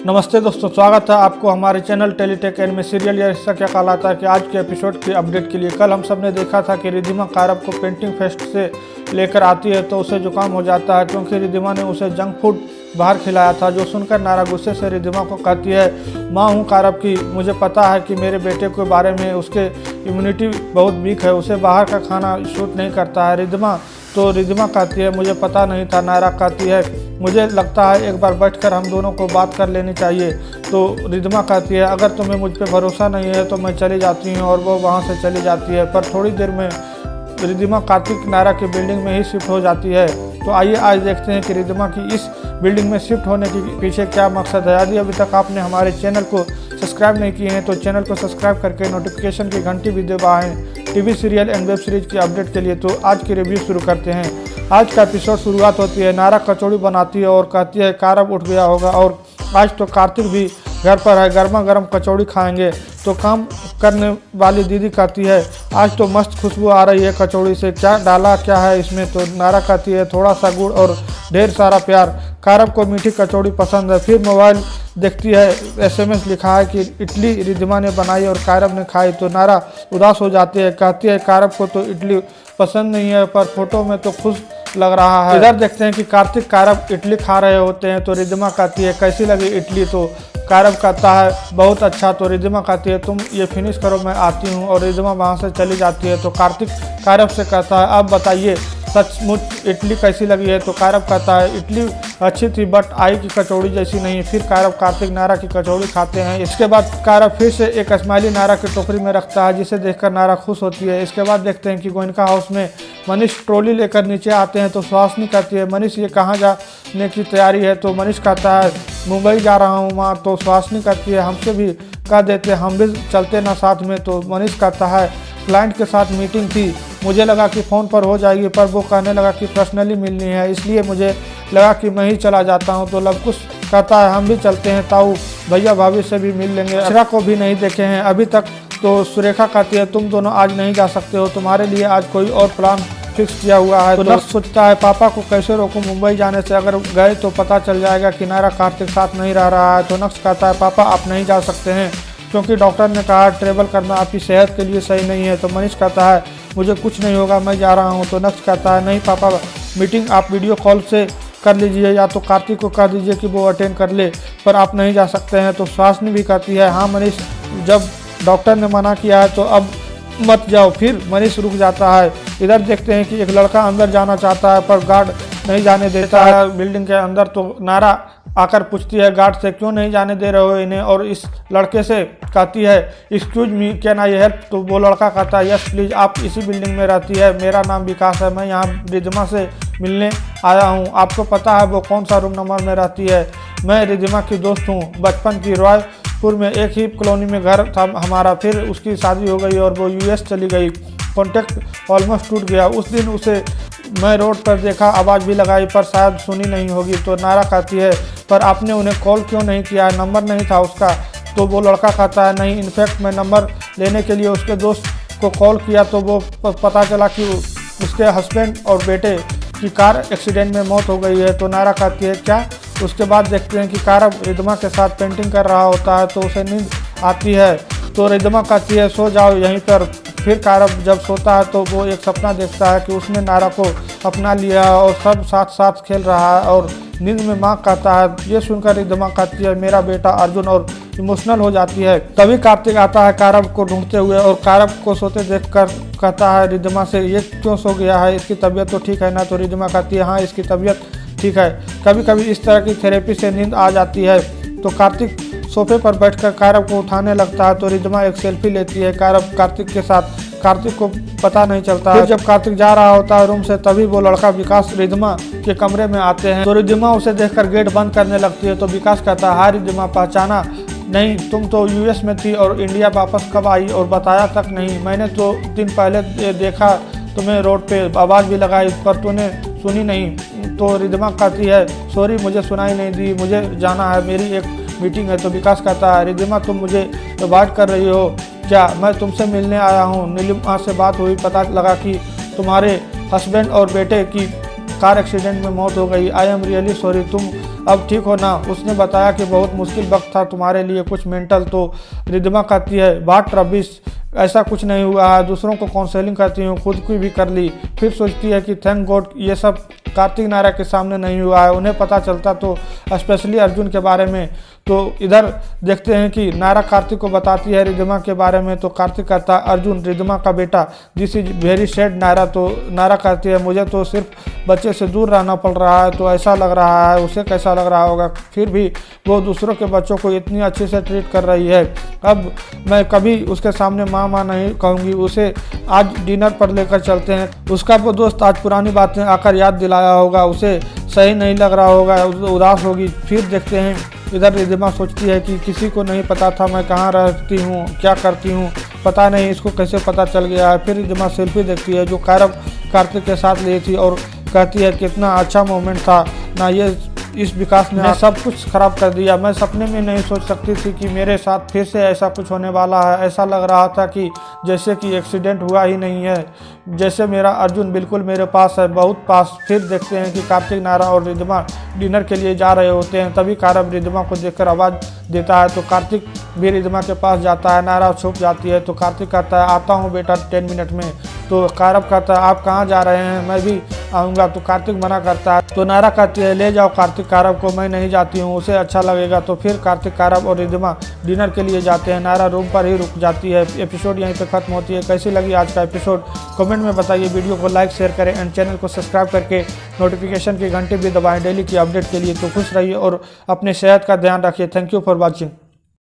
नमस्ते दोस्तों, स्वागत है आपको हमारे चैनल टेलीटेक एंड में सीरियल या हिस्सा क्या कहलाता है कि आज के एपिसोड की अपडेट के लिए। कल हम सब ने देखा था कि रिद्धिमा कारब को पेंटिंग फेस्ट से लेकर आती है तो उसे जुकाम हो जाता है क्योंकि रिद्धिमा ने उसे जंक फूड बाहर खिलाया था, जो सुनकर नारा गुस्से से रिद्धिमा को कहती है, माँ हूँ कारब की, मुझे पता है कि मेरे बेटे के बारे में उसके इम्यूनिटी बहुत वीक है, उसे बाहर का खाना सूट नहीं करता है। रिद्धिमा कहती है, मुझे पता नहीं था। नायरा कहती है, मुझे लगता है एक बार बैठकर हम दोनों को बात कर लेनी चाहिए। तो रिद्धिमा कहती है, अगर तुम्हें मुझ पर भरोसा नहीं है तो मैं चली जाती हूँ, और वो वहाँ से चली जाती है। पर थोड़ी देर में रिद्धिमा कार्तिक नायरा की बिल्डिंग में ही शिफ्ट हो जाती है। तो आइए आज देखते हैं कि रिद्धिमा की इस बिल्डिंग में शिफ्ट होने के पीछे क्या मकसद है। यदि अभी तक आपने हमारे चैनल को सब्सक्राइब नहीं किए हैं तो चैनल को सब्सक्राइब करके नोटिफिकेशन की घंटी भी दबाएं TV serial and web series की अपडेट के लिए। तो आज की रिव्यू शुरू करते हैं। आज का एपिसोड शुरुआत होती है, नायरा कचौड़ी बनाती है और कहती है कारब उठ गया होगा और आज तो कार्तिक भी घर पर है, गर्मा गर्म कचौड़ी खाएंगे। तो काम करने वाली दीदी कहती है, आज तो मस्त खुशबू आ रही है कचौड़ी से, क्या डाला क्या है इसमें। तो नायरा कहती है, थोड़ा सा गुड़ और ढेर सारा प्यार। कारब को मीठी कचौड़ी पसंद है। फिर मोबाइल देखती है, SMS लिखा है कि इडली रिद्धिमा ने बनाई और कारब ने खाई। तो नायरा उदास हो जाती है, कहती है कारब को तो इडली पसंद नहीं है पर फोटो में तो खुश लग रहा है। इधर देखते हैं कि कार्तिक कारब इडली खा रहे होते हैं। तो रिद्धिमा कहती है, कैसी लगी इडली। तो कारब कहता है, बहुत अच्छा। तो रिद्धिमा कहती है, तुम ये फिनिश करो, मैं आती हूँ, और रिद्धिमा वहाँ से चली जाती है। तो कार्तिक कारब से कहता है, अब बताइए सचमुच इडली कैसी लगी है। तो कारब कहता है, इडली अच्छी थी बट आई की कचौड़ी जैसी नहीं। फिर कारब कार्तिक नायरा की कचौड़ी खाते हैं। इसके बाद कारब फिर से एक स्माइली नायरा की टोकरी में रखता है, जिसे देखकर नायरा खुश होती है। इसके बाद देखते हैं कि गोयनका हाउस में मनीष ट्रॉली लेकर नीचे आते हैं। तो सुहासिनी कहती है, मनीष ये कहाँ जाने की तैयारी है। तो मनीष कहता है, मुंबई जा रहा हूँ माँ। तो सुहासिनी कहती है, हमसे भी कह देते, हम भी चलते ना साथ में। तो मनीष कहता है, क्लाइंट के साथ मीटिंग थी, मुझे लगा कि फ़ोन पर हो जाएगी, पर वो कहने लगा कि पर्सनली मिलनी है, इसलिए मुझे लगा कि मैं ही चला जाता हूँ। तो लवकुश कहता है, हम भी चलते हैं, ताऊ भैया भाभी से भी मिल लेंगे, अक्षरा को भी नहीं देखे हैं अभी तक। तो सुरेखा कहती है, तुम दोनों आज नहीं जा सकते हो, तुम्हारे लिए आज कोई और प्लान फिक्स किया हुआ है। तो नक्श सोचता है, पापा को कैसे रोकूं मुंबई जाने से, अगर गए तो पता चल जाएगा कि नायरा कार्तिक साथ नहीं रह रहा है। तो नक्श कहता है, पापा आप नहीं जा सकते हैं क्योंकि डॉक्टर ने कहा ट्रैवल करना आपकी सेहत के लिए सही नहीं है। तो मनीष कहता है, मुझे कुछ नहीं होगा, मैं जा रहा हूँ। तो नक्श कहता है, नहीं पापा, मीटिंग आप वीडियो कॉल से कर लीजिए, या तो कार्तिक को कह दीजिए कि वो अटेंड कर ले, पर आप नहीं जा सकते हैं। तो सुहासिनी भी कहती है, हाँ मनीष, जब डॉक्टर ने मना किया है तो अब मत जाओ। फिर मनीष रुक जाता है। इधर देखते हैं कि एक लड़का अंदर जाना चाहता है पर गार्ड नहीं जाने देता है बिल्डिंग के अंदर। तो नायरा आकर पूछती है गार्ड से, क्यों नहीं जाने दे रहे हो इन्हें, और इस लड़के से कहती है, excuse me can I help. तो वो लड़का कहता है, यस प्लीज़, आप इसी बिल्डिंग में रहती है, मेरा नाम विकास है, मैं यहाँ रिद्धिमा से मिलने आया हूँ, आपको पता है वो कौन सा रूम नंबर में रहती है। मैं रिद्धिमा की दोस्त हूँ, बचपन की, रॉयपुर में एक ही कॉलोनी में घर था हमारा, फिर उसकी शादी हो गई और वो US चली गई, कॉन्टेक्ट ऑलमोस्ट टूट गया। उस दिन उसे मैं रोड पर देखा, आवाज़ भी लगाई पर शायद सुनी नहीं होगी। तो नायरा कहती है, पर आपने उन्हें कॉल क्यों नहीं किया, नंबर नहीं था उसका। तो वो लड़का कहता है, नहीं, इनफैक्ट मैं नंबर लेने के लिए उसके दोस्त को कॉल किया तो वो पता चला कि उसके हस्बैंड और बेटे की कार एक्सीडेंट में मौत हो गई है। तो नायरा कहती है, क्या। उसके बाद देखते हैं कि कारब रिद्धिमा के साथ पेंटिंग कर रहा होता है तो उसे नींद आती है। तो रिद्धिमा कहती है, सो जाओ यहीं पर। फिर कारब जब सोता है तो वो एक सपना देखता है कि उसने नायरा को अपना लिया और सब साथ साथ खेल रहा है, और नींद में माँ कहता है। ये सुनकर रिद्धिमा कहती है, मेरा बेटा अर्जुन, और इमोशनल हो जाती है। तभी कार्तिक आता है कारब को ढूंढते हुए और कारब को सोते देखकर कहता है रिद्धिमा से, ये क्यों सो गया है, इसकी तबीयत तो ठीक है ना। तो रिद्धिमा कहती है, हाँ इसकी तबीयत ठीक है, कभी कभी इस तरह की थेरेपी से नींद आ जाती है। तो कार्तिक सोफे पर बैठकर कारब को उठाने लगता है। तो रिद्धिमा एक सेल्फी लेती है कार्तिक के साथ, कार्तिक को पता नहीं चलता है। जब कार्तिक जा रहा होता है रूम से, तभी वो लड़का विकास रिद्धिमा के कमरे में आते हैं। तो रिद्धिमा उसे देखकर गेट बंद करने लगती है। तो विकास कहता है, हाय रिद्धिमा, पहचाना नहीं, तुम तो US में थी और इंडिया वापस कब आई और बताया तक नहीं, मैंने तो दिन पहले देखा तुम्हें रोड पे, आवाज़ भी लगाई पर तूने सुनी नहीं। तो रिद्धिमा कहती है, सॉरी मुझे सुनाई नहीं दी, मुझे जाना है, मेरी एक मीटिंग है। तो विकास कहता है, रिद्धिमा तुम मुझे अवॉइड कर रही हो क्या, मैं तुमसे मिलने आया हूँ, नीलिमा से बात हुई, पता लगा कि तुम्हारे हस्बैंड और बेटे की कार एक्सीडेंट में मौत हो गई, आई एम रियली सॉरी, तुम अब ठीक हो ना। उसने बताया कि बहुत मुश्किल वक्त था तुम्हारे लिए, कुछ मेंटल। तो रिद्धिमा कहती है वाट रबिश, ऐसा कुछ नहीं हुआ है, दूसरों को काउंसलिंग करती हूँ, खुद की भी कर ली। फिर सोचती है कि थैंक गॉड ये सब कार्तिक नायरा के सामने नहीं हुआ है, उन्हें पता चलता तो, स्पेशली अर्जुन के बारे में। तो इधर देखते हैं कि नायरा कार्तिक को बताती है रिद्धिमा के बारे में। तो कार्तिक कहता है अर्जुन रिद्धिमा का बेटा, this is very sad Naira. तो नायरा कहती है मुझे तो सिर्फ बच्चे से दूर रहना पड़ रहा है, तो ऐसा लग रहा है, उसे कैसा लग रहा होगा, फिर भी वो दूसरों के बच्चों को इतनी अच्छे से ट्रीट कर रही है। अब मैं कभी उसके सामने माँ नहीं कहूँगी, उसे आज डिनर पर लेकर चलते हैं। उसका वो दोस्त आज पुरानी बातें आकर याद दिलाया होगा, उसे सही नहीं लग रहा होगा, उदास होगी। फिर देखते हैं इधर रिद्धिमा सोचती है कि किसी को नहीं पता था मैं कहाँ रहती हूँ, क्या करती हूँ, पता नहीं इसको कैसे पता चल गया है। फिर रिद्धिमा सेल्फी देखती है जो कार्तिक के साथ ली थी और कहती है कितना अच्छा मोमेंट था ना, ये इस विकास ने सब कुछ खराब कर दिया। मैं सपने में नहीं सोच सकती थी कि मेरे साथ फिर से ऐसा कुछ होने वाला है। ऐसा लग रहा था कि जैसे कि एक्सीडेंट हुआ ही नहीं है, जैसे मेरा अर्जुन बिल्कुल मेरे पास है, बहुत पास। फिर देखते हैं कि कार्तिक नायरा और रिद्धिमा डिनर के लिए जा रहे होते हैं। तभी कारब रिद्धिमा को देखकर आवाज़ देता है, तो कार्तिक भी रिद्धिमा के पास जाता है। नायरा छुप जाती है, तो कार्तिक कहता है आता हूँ बेटा 10 मिनट में। तो कारब कहता है आप कहाँ जा रहे हैं, मैं भी आऊँगा। तो कार्तिक मना करता है, तो नायरा कहती है ले जाओ कार्तिक कारब को, मैं नहीं जाती हूँ, उसे अच्छा लगेगा। तो फिर कार्तिक कारब और रिद्धिमा डिनर के लिए जाते हैं। नायरा रूम पर ही रुक जाती है। एपिसोड यहीं पे खत्म होती है। कैसी लगी आज का एपिसोड कमेंट में बताइए। वीडियो को लाइक शेयर करें एंड चैनल को सब्सक्राइब करके नोटिफिकेशन की घंटी भी दबाएं डेली की अपडेट के लिए। तो खुश रहिए और अपने सेहत का ध्यान रखिए। Thank you for watching.